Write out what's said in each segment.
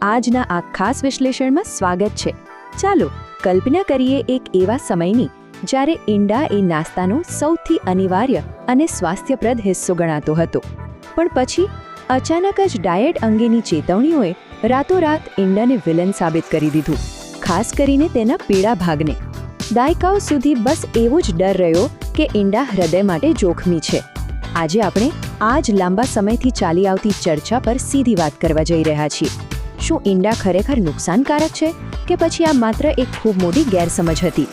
આજના આ ખાસ વિશ્લેષણમાં સ્વાગત છે. ચાલો કલ્પના કરીએ એક એવા સમયની જ્યારે ઈંડા એ નાસ્તાનો સૌથી અનિવાર્ય અને સ્વાસ્થ્યપ્રદ હિસ્સો ગણાતો હતો. પણ પછી અચાનક જ ડાયટ અંગેની ચેતવણીઓએ રાતોરાત ઈંડાને વિલન સાબિત કરી દીધું, ખાસ કરીને તેના પીળા ભાગને. દાયકાઓ સુધી બસ એવો જ ડર રહ્યો કે ઈંડા હૃદય માટે જોખમી છે. આજે આપણે આ જ લાંબા સમયથી ચાલી આવતી ચર્ચા પર સીધી વાત કરવા જઈ રહ્યા છીએ. શું ઈંડા ખરેખર નુકસાનકારક છે કે પછી આ માત્ર એક ખૂબ મોટી ગેરસમજ હતી?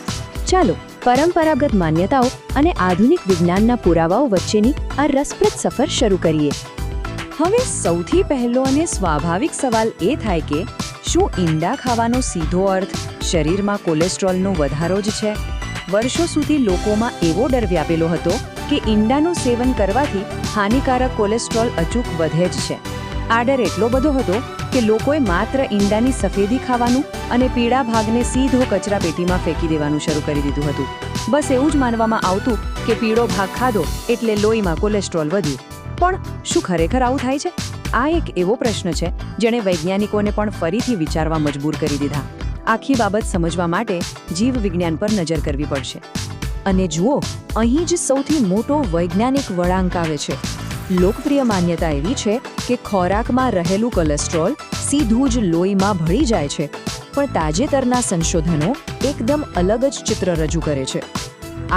ચાલો પરંપરાગત માન્યતાઓ અને આધુનિક વિજ્ઞાનના પુરાવાઓ વચ્ચેની આ રસપ્રદ સફર શરૂ કરીએ. હવે સૌથી પહેલો અને સ્વાભાવિક સવાલ એ થાય કે શું ઈંડા ખાવાનો સીધો અર્થ શરીરમાં કોલેસ્ટ્રોલનો વધારો જ છે? વર્ષો સુધી લોકોમાં એવો ડર વ્યાપેલો હતો કે ઈંડાનું સેવન કરવાથી હાનિકારક કોલેસ્ટ્રોલ અચૂક વધે જ છે. આ ડર એટલો બધો હતો કે લોકોએ માત્ર ઈંડાની સફેદી ખાવાનું અને પીળા ભાગને સીધો કચરા પેટીમાં ફેંકી દેવાનું શરૂ કરી દીધું હતું. બસ એવું જ માનવામાં આવતું કે પીળો ભાગ ખાધો એટલે લોહીમાં કોલેસ્ટ્રોલ વધ્યું. પણ શું ખરેખર આવું થાય છે? આ એક એવો પ્રશ્ન છે જેણે વૈજ્ઞાનિકોને પણ ફરીથી વિચારવા મજબૂર કરી દીધા. આખી બાબત સમજવા માટે જીવ વિજ્ઞાન પર નજર કરવી પડશે. અને જુઓ, અહીં જ સૌથી મોટો વૈજ્ઞાનિક વળાંક આવે છે. લોકપ્રિય માન્યતા એવી છે કે ખોરાકમાં રહેલું કોલેસ્ટ્રોલ સીધું જ લોહીમાં ભળી જાય છે. પણ તાજેતરના સંશોધનો એકદમ અલગ જ ચિત્ર રજૂ કરે છે.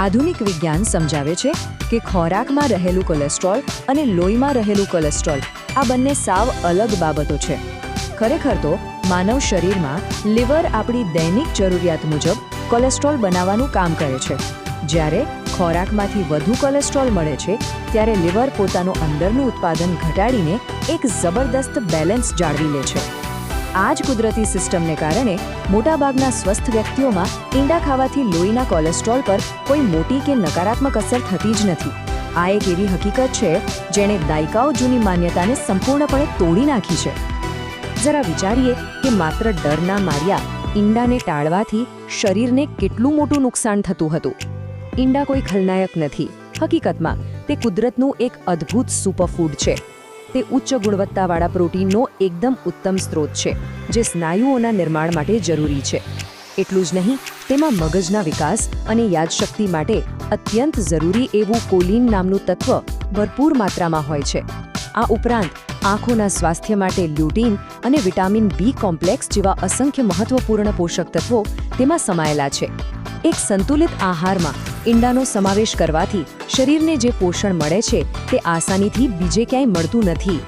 આધુનિક વિજ્ઞાન સમજાવે છે કે ખોરાકમાં રહેલું કોલેસ્ટ્રોલ અને લોહીમાં રહેલું કોલેસ્ટ્રોલ આ બંને સાવ અલગ બાબતો છે. ખરેખર તો માનવ શરીરમાં લિવર આપણી દૈનિક જરૂરિયાત મુજબ કોલેસ્ટ્રોલ બનાવવાનું કામ કરે છે. જ્યારે ખોરાકમાંથી વધુ કોલેસ્ટ્રોલ મળે છે ત્યારે લિવર પોતાનું અંદરનું ઉત્પાદન ઘટાડીને એક જબરદસ્ત બેલેન્સ જાળવી લે છે. આ જ કુદરતી સિસ્ટમને કારણે મોટાભાગના સ્વસ્થ વ્યક્તિઓમાં ઈંડા ખાવાથી લોહીના કોલેસ્ટ્રોલ પર કોઈ મોટી કે નકારાત્મક અસર થતી જ નથી. આ એક એવી હકીકત છે જેણે દાયકાઓ જૂની માન્યતાને સંપૂર્ણપણે તોડી નાખી છે. જરા વિચારીએ કે માત્ર ડરના માર્યા ઈંડાને ટાળવાથી શરીરને કેટલું મોટું નુકસાન થતું હતું. ઈંડા કોઈ ખલનાયક નથી. હકીકતમાં તે કુદરતનું એક અદ્ભુત સુપરફૂડ છે. તે ઉચ્ચ ગુણવત્તાવાળા પ્રોટીનનો એકદમ ઉત્તમ સ્ત્રોત છે જે સ્નાયુઓના નિર્માણ માટે જરૂરી છે. એટલું જ નહીં, તેમાં મગજના વિકાસ અને યાદશક્તિ માટે અત્યંત જરૂરી એવું કોલિન નામનું તત્વ ભરપૂર માત્રામાં હોય છે. આ ઉપરાંત આંખોના સ્વાસ્થ્ય માટે લ્યુટીન અને વિટામિન બી કોમ્પ્લેક્સ જેવા અસંખ્ય મહત્વપૂર્ણ પોષક તત્વો તેમાં સમાયેલા છે. એક સંતુલિત આહારમાં ઈંડાનો સમાવેશ કરવાથી શરીરને જે પોષણ મળે છે તે આસાનીથી બીજે ક્યાંય મળતું નથી.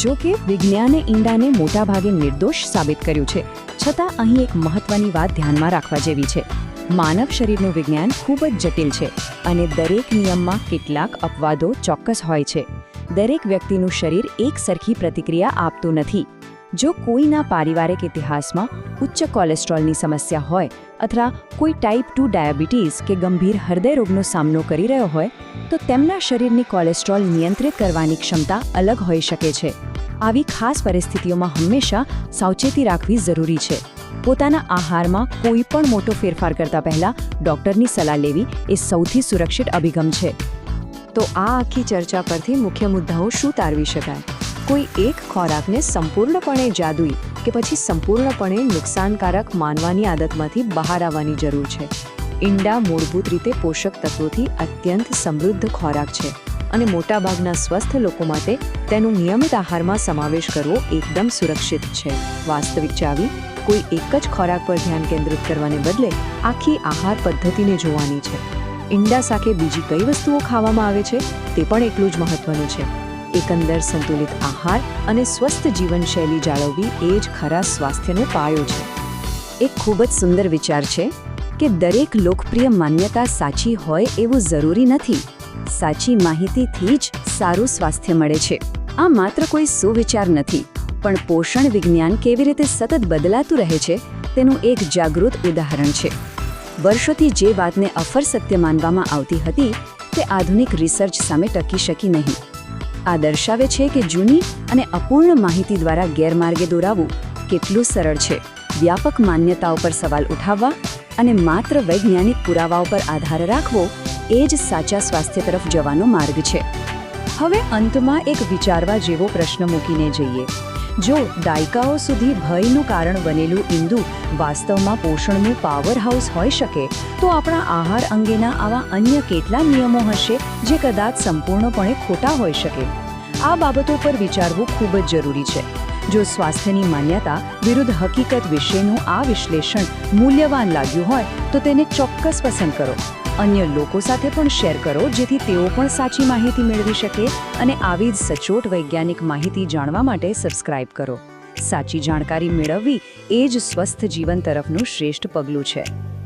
જો કે વિજ્ઞાને ઈંડાને મોટાભાગે નિર્દોષ સાબિત કર્યું છે, છતાં અહીં એક મહત્વની વાત ધ્યાનમાં રાખવા જેવી છે. માનવ શરીરનું વિજ્ઞાન ખૂબ જ જટિલ છે અને દરેક નિયમમાં કેટલાક અપવાદો ચોક્કસ હોય છે. દરેક વ્યક્તિનું શરીર એક સરખી પ્રતિક્રિયા આપતું નથી. જો કોઈના પારિવારિક ઇતિહાસમાં ઉચ્ચ કોલેસ્ટ્રોલની સમસ્યા હોય અથવા કોઈ ટાઈપ 2 ડાયાબિટીસ કે ગંભીર હૃદયરોગનો સામનો કરી રહ્યો હોય તો તેમના શરીરની કોલેસ્ટ્રોલ નિયંત્રિત કરવાની ક્ષમતા અલગ હોઈ શકે છે. આવી ખાસ પરિસ્થિતિઓમાં હંમેશા સાવચેતી રાખવી જરૂરી છે. પોતાના આહારમાં કોઈ પણ મોટો ફેરફાર કરતા પહેલા ડૉક્ટરની સલાહ લેવી એ સૌથી સુરક્ષિત અભિગમ છે. તો આ આખી ચર્ચા પરથી મુખ્ય મુદ્દાઓ શું તારવી શકાય? કોઈ એક ખોરાકને સંપૂર્ણપણે જાદુઈ કે પછી સંપૂર્ણપણે નુકસાનકારક માનવાની આદતમાંથી બહાર આવવાની જરૂર છે. ઈંડા મૂળભૂત રીતે પોષક તત્વોથી અત્યંત સમૃદ્ધ ખોરાક છે અને મોટાભાગના સ્વસ્થ લોકો માટે તેનું નિયમિત આહારમાં સમાવેશ કરવો એકદમ સુરક્ષિત છે. વાસ્તવિક ચાવી કોઈ એક જ ખોરાક પર ધ્યાન કેન્દ્રિત કરવાને બદલે આખી આહાર પદ્ધતિને જોવાની છે. ઈંડા સાથે બીજી કઈ વસ્તુઓ ખાવામાં આવે છે તે પણ એટલું જ મહત્વનું છે. એકંદર સંતુલિત આહાર અને સ્વસ્થ જીવનશૈલી જાળવવી એ જ ખરા સ્વાસ્થ્યનો પાયો છે. એક ખૂબ જ સુંદર વિચાર છે કે દરેક લોકપ્રિય માન્યતા સાચી હોય એવું જરૂરી નથી. સાચી માહિતીથી જ સારું સ્વાસ્થ્ય મળે છે. આ માત્ર કોઈ સુવિચાર નથી, પણ પોષણ વિજ્ઞાન કેવી રીતે સતત બદલાતું રહે છે તેનું એક જાગૃત ઉદાહરણ છે. વર્ષોથી જે વાતને અફર સત્ય માનવામાં આવતી હતી તે આધુનિક રિસર્ચ સામે ટકી શકી નહીં. આ દર્શાવે છે કે જૂની અને અપૂર્ણ માહિતી દ્વારા ગેરમાર્ગે દોરાવવું કેટલું સરળ છે. વ્યાપક માન્યતાઓ પર સવાલ ઉઠાવવા અને માત્ર વૈજ્ઞાનિક પુરાવાઓ પર આધાર રાખવો એ જ સાચા સ્વાસ્થ્ય તરફ જવાનો માર્ગ છે. હવે અંતમાં એક વિચારવા જેવો પ્રશ્ન મૂકીને જઈએ જો દાયકાઓ સુધી ભયનું કારણ બનેલું ઈંડું વાસ્તવમાં પોષણનું પાવર હાઉસ હોઈ શકે તો આપણા આહાર અંગેના આવા અન્ય કેટલા નિયમો હશે જે કદાચ સંપૂર્ણપણે ખોટા હોઈ શકે. આ બાબતો પર વિચારવું ખૂબ જ જરૂરી છે. જો સ્વાસ્થ્યની માન્યતા વિરુદ્ધ હકીકત વિશેનું આ વિશ્લેષણ મૂલ્યવાન લાગ્યું હોય તો તેને ચોક્કસ પસંદ કરો. અન્ય લોકો સાથે પણ શેર કરો જેથી તેઓ પણ સાચી માહિતી મેળવી શકે અને આવી જ સચોટ વૈજ્ઞાનિક માહિતી જાણવા માટે સબસ્ક્રાઇબ કરો. સાચી જાણકારી મેળવવી એ જ સ્વસ્થ જીવન તરફનું શ્રેષ્ઠ પગલું છે.